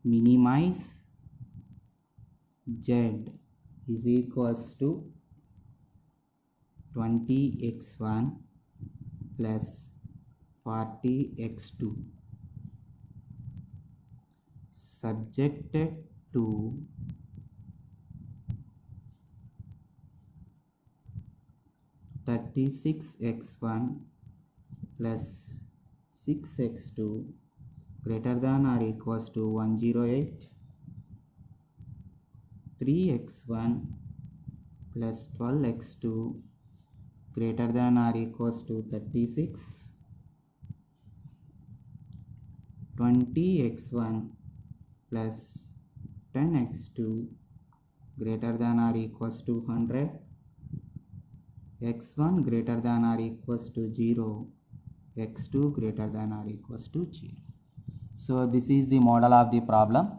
minimize z is equals to 20x1 plus 40x2 subjected to 36x1 plus 6x2 greater than or equals to 108, 3x1 plus 12x2 greater than or equals to 36, 20x1 plus 10x2 greater than or equals to 100, x1 greater than or equals to 0, x2 greater than or equals to 0. So this is the model of the problem.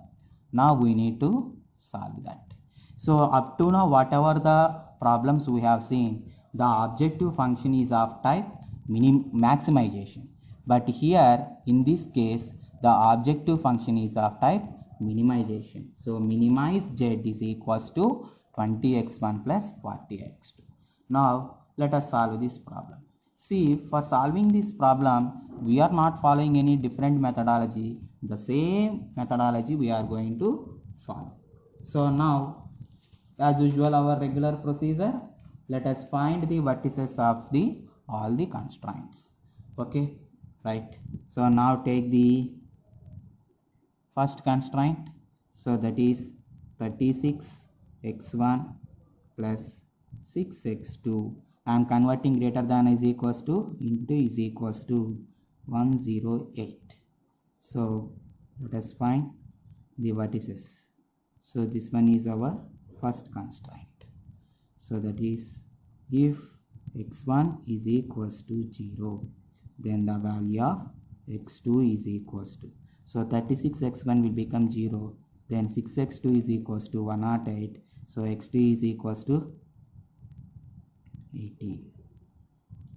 Now we need to solve that. So up to now, whatever the problems we have seen, the objective function is of type maximization, but here in this case the objective function is of type minimization. So minimize z is equals to 20x1 plus 40x2. Now let us solve this problem. See, for solving this problem we are not following any different methodology. The same methodology we are going to follow. So now, as usual, our regular procedure, let us find the vertices of the all the constraints. Okay, right. So now take the first constraint. So that is 36x1 plus 6x2. I am converting greater than is equals to into is equals to 108. So let us find the vertices. So this one is our first constraint. So that is, if x1 is equals to 0, then the value of x2 is equals to, so 36x1 will become 0, then 6x2 is equals to 108, so x2 is equals to 18.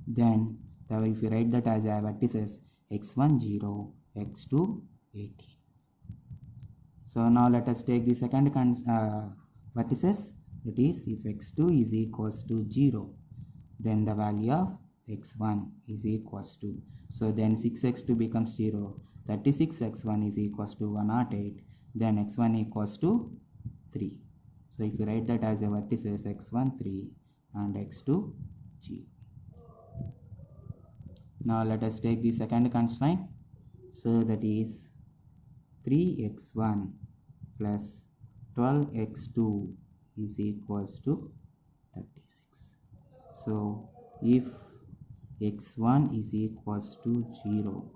Then if you write that as a vertices, x1 0, x2 18. So now let us take the second vertices, that is, if x2 is equals to 0, then the value of x1 is equals to, so then 6x2 becomes 0, 36x1 is equals to 108, then x1 equals to 3. So if you write that as a vertices, x1 3 and x2 0. Now let us take the second constraint. So that is 3x1 plus 12x2 is equals to 36. So if x1 is equals to 0,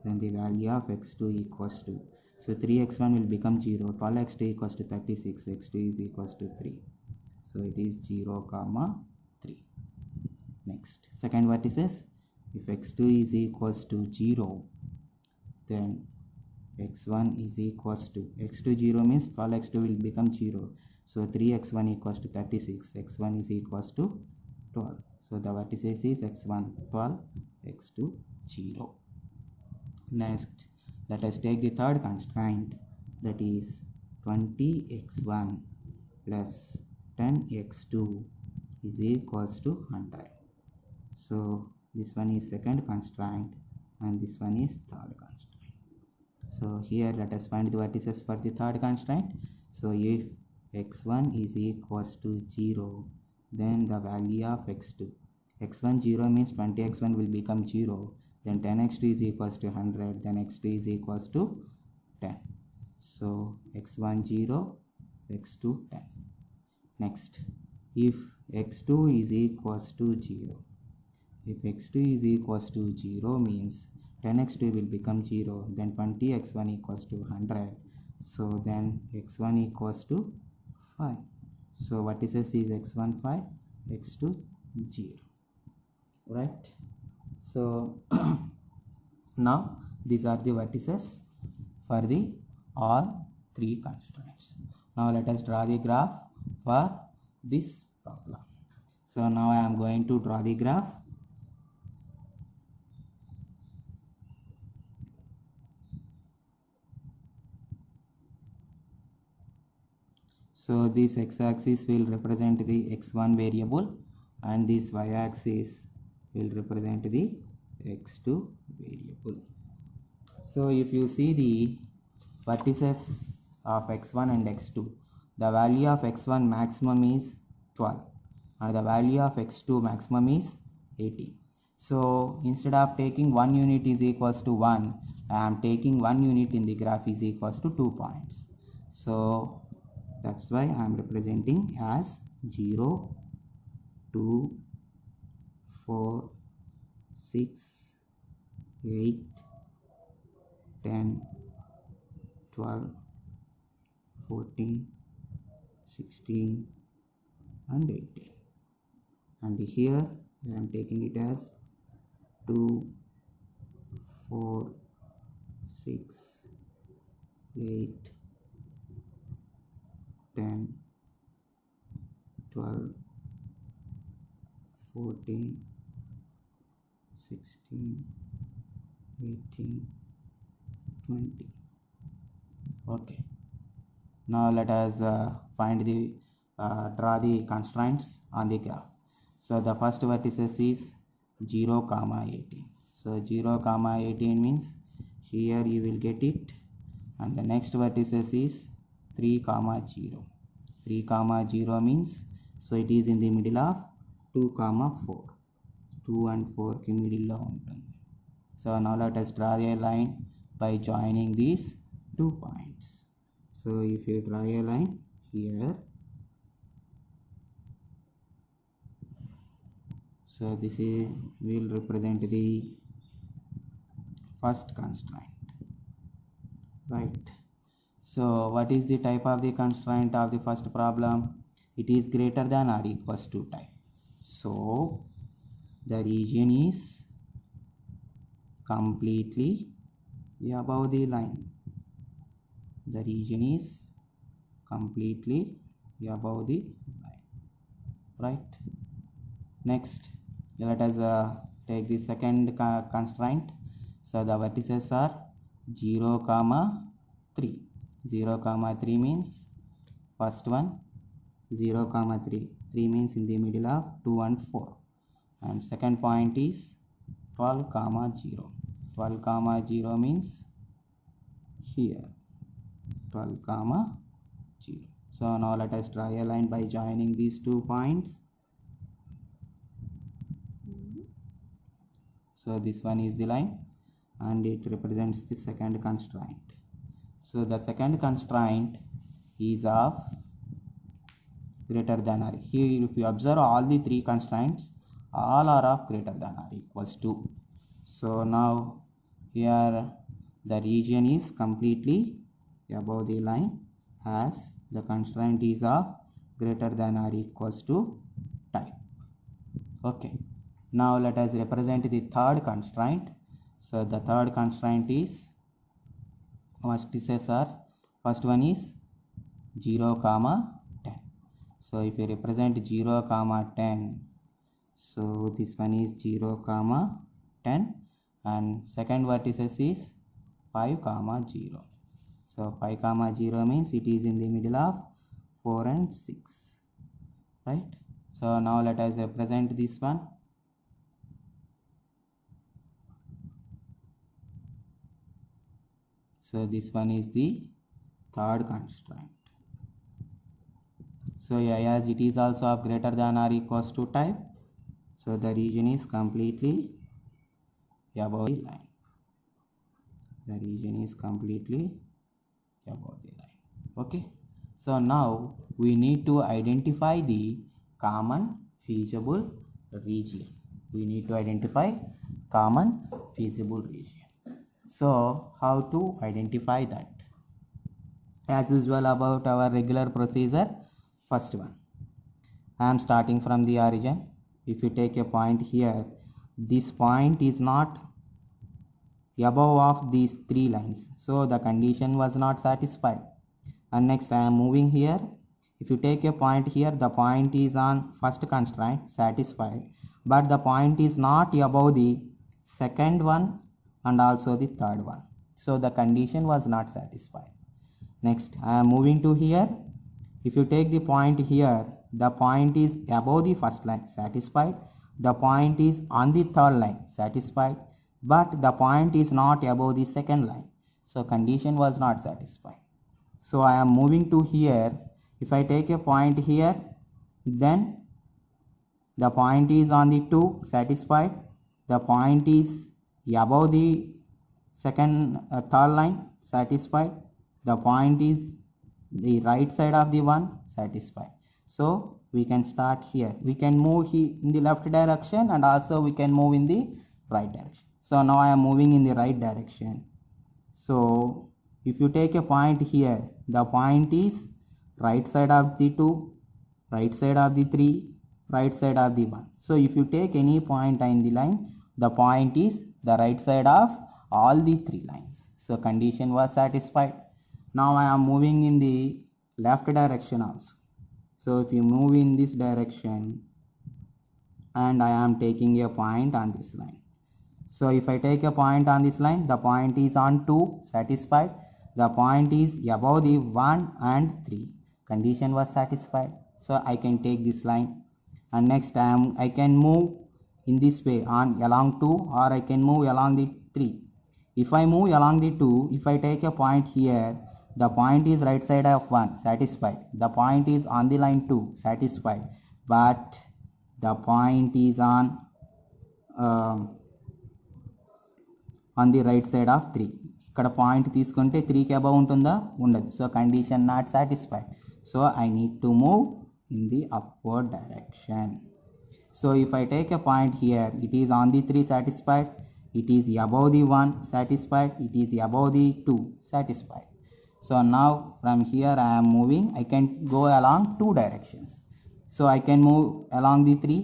then the value of x2 equals to, so 3x1 will become 0, 12x2 equals to 36, x2 is equals to 3. So it is 0 comma 3. Next, second vertices, if x2 is equals to 0, then x1 is equals to, x2 0 means 12x2 will become 0, so 3x1 equals to 36, x1 is equals to 12. So the vertices is x1 12, x2 0. Next, let us take the third constraint, that is 20x1 plus 10x2 is equals to 100. So this one is second constraint and this one is third constraint. So here let us find the vertices for the third constraint. So if x1 is equals to 0, then the value of x2, x1 0 means 20x1 will become 0, then 10x2 is equals to 100, then x2 is equals to 10. So x1 0, x2 10. Next, if x2 is equals to 0, if x2 is equals to 0 means 10x2 will become 0, then 20x1 equals to 100, so then x1 equals to 5. So vertices is x1 5, x2 0, right? So now these are the vertices for the all three constraints. Now let us draw the graph for this problem. So now I am going to draw the graph. So this x-axis will represent the x1 variable and this y-axis will represent the x2 variable. So if you see the vertices of x1 and x2, the value of x1 maximum is 12 and the value of x2 maximum is 80. So instead of taking 1 unit is equals to 1, I am taking 1 unit in the graph is equals to 2 points. So that's why I am representing as 0, 2, 4, 6, 8, 10, 12, 14, 16 and 18. And here I am taking it as 2, 4, 6, 8, 10, 12, 14, 16, 18, 20. Okay. Now let us find the draw the constraints on the graph. So the first vertices is 0, comma 18. So 0, comma 18 means here you will get it, and the next vertices is 3, comma 0. 3, comma 0 means so it is in the middle of 2, comma 4. 2 and 4 ki middle lo untundi. So now let us draw a line by joining these 2 points. So if you draw a line here, so this is will represent the first constraint, right? So what is the type of the constraint of the first problem? It is greater than or equals to type. So the region is completely above the line. The region is completely above the line, right? Next, let us take the second constraint. So the vertices are 0, comma 3. 0, comma 3 means first one, 0, comma 3. 3 means in the middle of 2 and 4. And second point is 12, comma 0. 12, comma 0 means here, 12, comma 0. So now let us draw a line by joining these 2 points. So this one is the line and it represents the second constraint. So the second constraint is of greater than or. Here if you observe all the 3 constraints, all are of greater than or equals to. So now here the region is completely above the line as the constraint is of greater than or equals to type. Okay. Now let us represent the third constraint. So the third constraint is vertices are, first one is 0, comma 10. So if you represent 0, comma 10, so this one is 0, comma 10 and second vertices is 5, comma 0. So 5, comma 0 means it is in the middle of 4 and 6, right? So now let us represent this one. So this one is the third constraint. So yeah, as it is also of greater than or equals to type, so the region is completely above the line. The region is completely above the line. Okay. So now we need to identify the common feasible region. We need to identify common feasible region. So how to identify that? As usual about our regular procedure, first one, I am starting from the origin. If you take a point here, this point is not above of these 3 lines, so the condition was not satisfied. And next I am moving here. If you take a point here, the point is on first constraint satisfied, but the point is not above the second one and also the third one, so the condition was not satisfied. Next I am moving to here. if you take the point here, the point is above the first line, satisfied. The point is on the third line, satisfied, but the point is not above the second line, so condition was not satisfied. So I am moving to here. If I take a point here, then the point is on the 2, satisfied. The point is above the third line, satisfied. The point is the right side of the 1, satisfied. So we can start here. We can move in the left direction, and also we can move in the right direction. So now I am moving in the right direction. So if you take a point here, the point is right side of the 2, right side of the 3, right side of the 1. So if you take any point in the line, the point is the right side of all the 3 lines. So condition was satisfied. Now I am moving in the left direction also. So if you move in this direction, and I am taking a point on this line. So if I take a point on this line, the point is on 2, satisfied. The point is above the 1 and 3. Condition was satisfied. So I can take this line, and next I can move in this way along 2, or I can move along the 3. If I move along the 2, if I take a point here, the point is right side of 1, satisfied. The point is on the line 2, satisfied, but the point is on the right side of 3. ఇక్కడ point తీసుకుంటే 3కి above ఉంటుందా? ఉండదు. So condition not satisfied. So I need to move in the upward direction. So if I take a point here, it is on the 3, satisfied. It is above the 1, satisfied. It is above the 2, satisfied. So now from here I am moving. I can go along 2 directions. So I can move along the 3,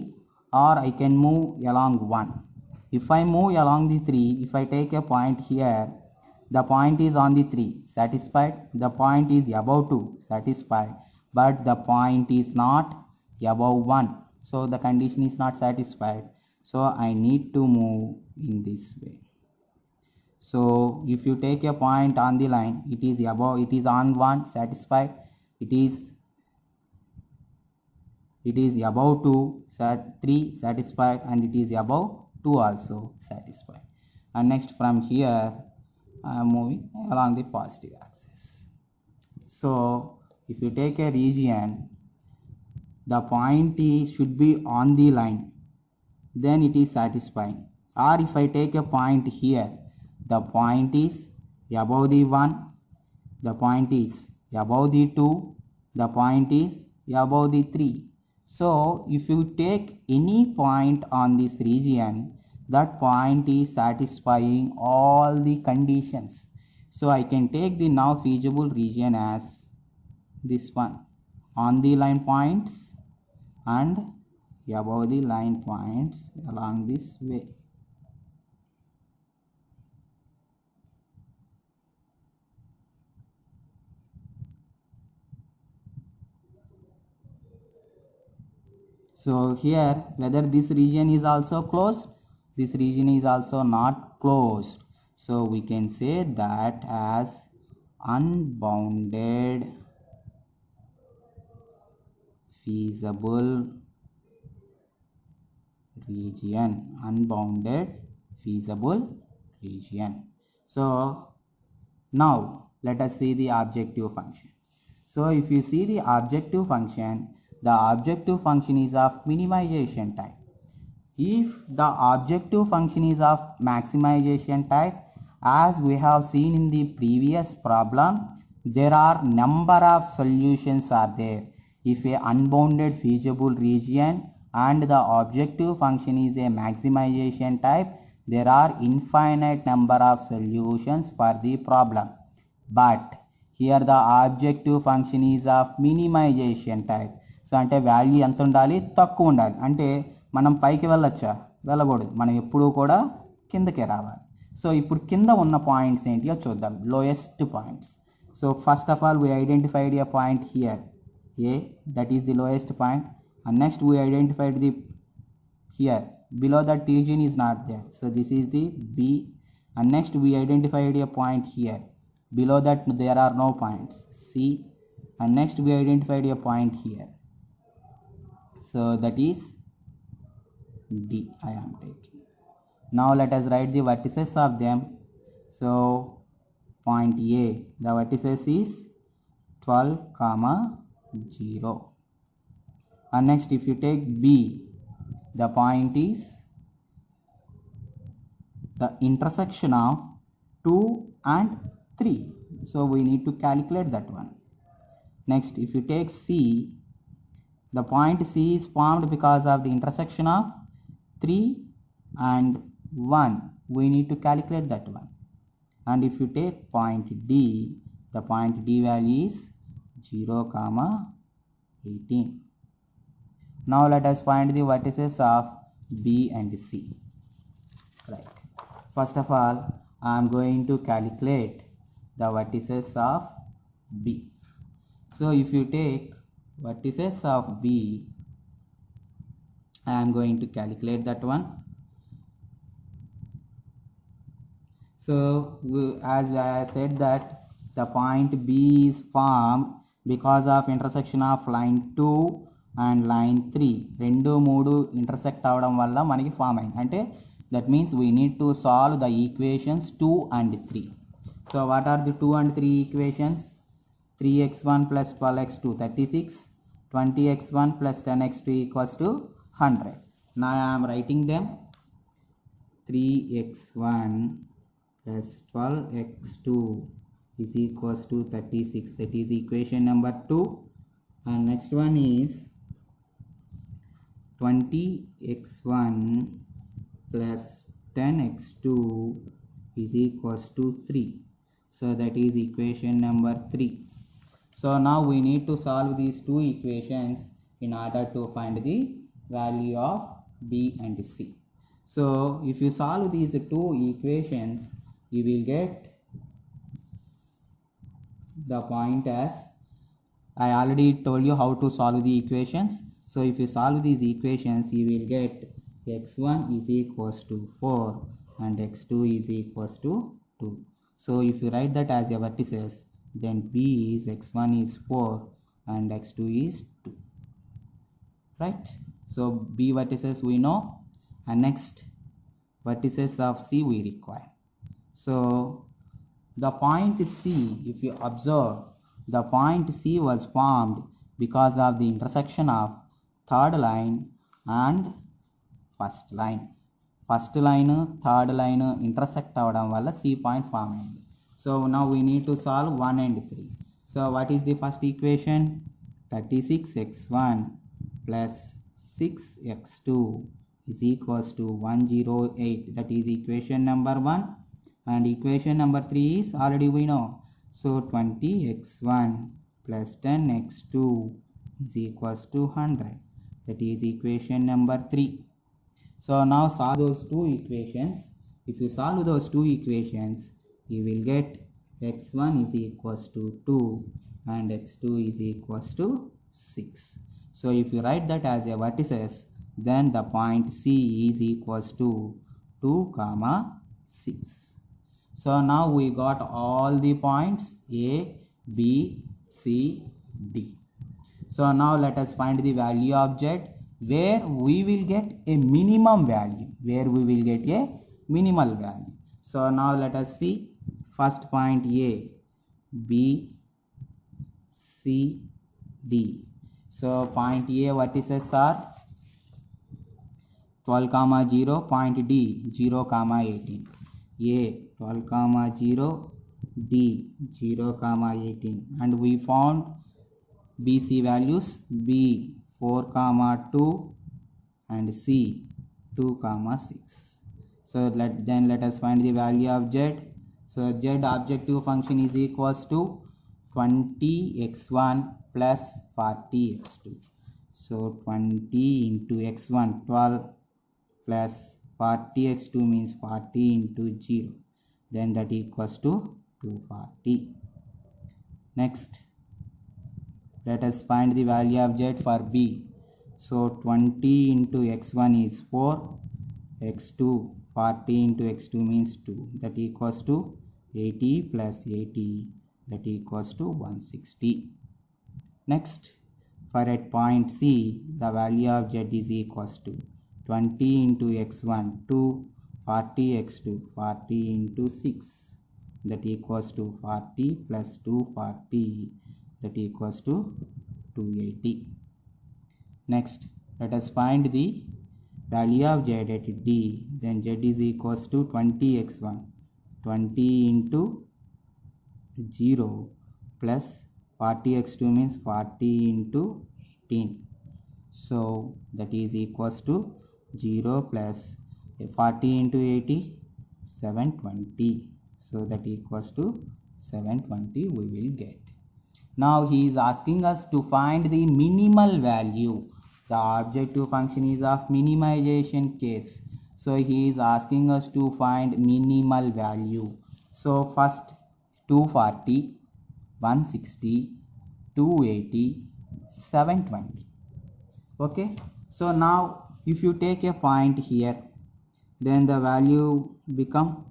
or I can move along 1. If I move along the 3, if I take a point here, the point is on the 3, satisfied. The point is above 2, satisfied, but the point is not above 1. So the condition is not satisfied. So I need to move in this way. So if you take a point on the line, it is above, it is on 1, satisfied. It is above 2, 3, satisfied, and it is above 2 also, satisfied. And next from here I am moving along the positive axis. So if you take a region, the point should be on the line, then it is satisfying. Or if I take a point here, the point is above the 1, the point is above the 2, the point is above the 3. So if you take any point on this region, that point is satisfying all the conditions. So I can take the now feasible region as this one, on the line points and above the line points along this way. So here, whether this region is also closed, this region is also not closed. So we can say that as unbounded feasible region, unbounded feasible region. So now let us see the objective function. So if you see the objective function, the objective function is of minimization type. If the objective function is of maximization type, as we have seen in the previous problem, there are number of solutions are there. If a unbounded feasible region and the objective function is a maximization type, there are infinite number of solutions for the problem. But here the objective function is of minimization type. So అంటే value ఎంత ఉండాలి? తక్కువ ఉండాలి. అంటే మనం పైకి వెళ్ళొచ్చా? వెళ్ళకూడదు. మనం ఎప్పుడూ కూడా కిందకే రావాలి. సో ఇప్పుడు కింద ఉన్న పాయింట్స్ ఏంటియో చూద్దాం, lowest points. So first of all we identified a point here A, that is the lowest point, and next we identified the here below that region is not there, so this is the B, and next we identified a point here, below that there are no points, C, and next we identified a point here, so that is D I am taking. Now let us write the vertices of them. So point A, the vertices is 12 comma 0, and next if you take B, the point is the intersection of 2 and 3, so we need to calculate that one. Next if you take C, the point C is formed because of the intersection of 3 and 1, we need to calculate that one. And if you take point D, the point D value is 0 comma 18. Now let us find the vertices of B and C. Right. First of all, I am going to calculate the vertices of B. So if you take vertices of B, I am going to calculate that one. So as I said that the point B is formed because of intersection of line 2 and line 3. 2, 3 intersect avadam valla manaki form ayindi. Ante that means we need to solve the equations 2 and 3. So what are the 2 and 3 equations? 3x1 plus 12x2 36, 20x1 plus 10x2 equals to 100. Now I am writing them. 3x1 plus 12x2 is equals to 36, that is equation number 2. And next one is 20x1 plus 10x2 is equals to 3, so that is equation number 3. So now we need to solve these two equations in order to find the value of B and C. So if you solve these two equations, you will get the point as I already told you how to solve the equations. So if you solve these equations, you will get x1 is equals to 4 and x2 is equals to 2. So if you write that as a vertices, then B is x1 is 4 and x2 is 2. Right? So B vertices we know, and next vertices of C we require. So the point C, if you observe, the point C was formed because of the intersection of third line and first line. First line, third line intersect avadam valla C point form ayindi. So now we need to solve 1 and 3. So what is the first equation? 36x1 plus 6x2 is equals to 108, that is equation number 1. And equation number 3 is already we know. So 20x1 plus 10x2 is equals to 100, that is equation number 3. So now solve those two equations. If you solve those two equations, you will get x1 is equals to 2 and x2 is equals to 6. So if you write that as a vertices, then the point C is equals to 2 comma 6. So now we got all the points A, B, C, D. So now let us find the value of Z, where we will get a minimum value, minimal value. So now let us see first point A, B, C, D. So point A vertices are 12 comma 0, point D 0 comma 18. A 12 comma 0, D 0 comma 18, and we found BC values. B 4 comma 2 and C 2 comma 6. So let us find the value of Z. So Z objective function is equals to 20x1 plus 40x2. So 20 into x1 12 plus 40x2 means 40 into 0, then that equals to 240. Next let us find the value of Z for B. So 20 into x1 is 4, x2 40 into x2 means 2, that equals to 80 plus 80, that equals to 160. Next, for at point C, the value of z is equals to 20 into x1 to 40 x2, 40 into 6, that equals to 40 plus 240, that equals to 280. Next, let us find the value of z at D. Then z is equals to 20x1, 20 into 0 plus 40x2 means 40 into 18. So that is equals to 0 plus 40 into 80, 720. So that equals to 720 we will get. Now he is asking us to find the minimal value. The objective function is of minimization case. So he is asking us to find minimal value. So first 240, 160, 280, 720. Okay. So now if you take a point here, then the value become,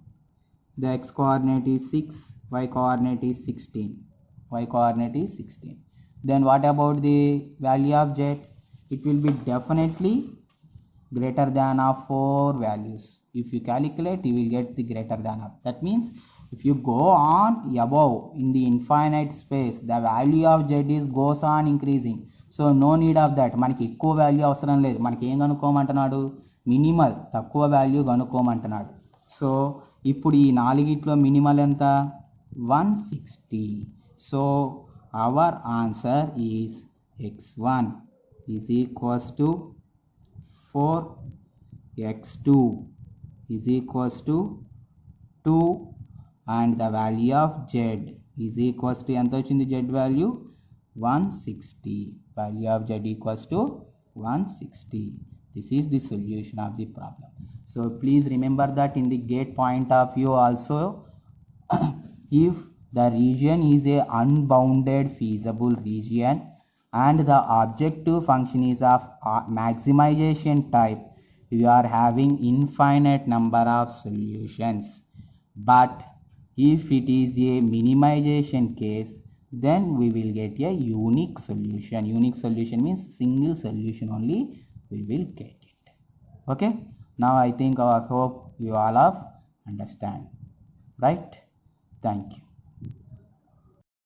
the x coordinate is 6, y coordinate is 16. Y coordinate is 16. Then what about the value of z? It will be definitely greater than of 4 values. If you calculate, you will get the greater than of. That means if you go on above in the infinite space, the value of z is goes on increasing. So no need of that. మనకి ఎక్కువ value అవసరం లేదు. మనకి ఏం కనుక్కోమంటున్నాడు? Minimal, తక్కువ value కనుక్కోమంటున్నాడు. So ఇప్పుడు ఈ నాలుగిట్లో minimal ఎంత? 160. So our answer is x1 is equals to 4x2 is equals to 2 and the value of z is equals to ఎంత వచ్చింది z value? 160. Value of z equals to 160. This is the solution of the problem. So please remember that in the gate point of view also, if the region is a unbounded feasible region and the objective function is of maximization type, you are having infinite number of solutions. But if it is a minimization case, then we will get a unique solution. Unique solution means single solution only we will get it. Okay, now I think I hope you all have understand, right? Thank you.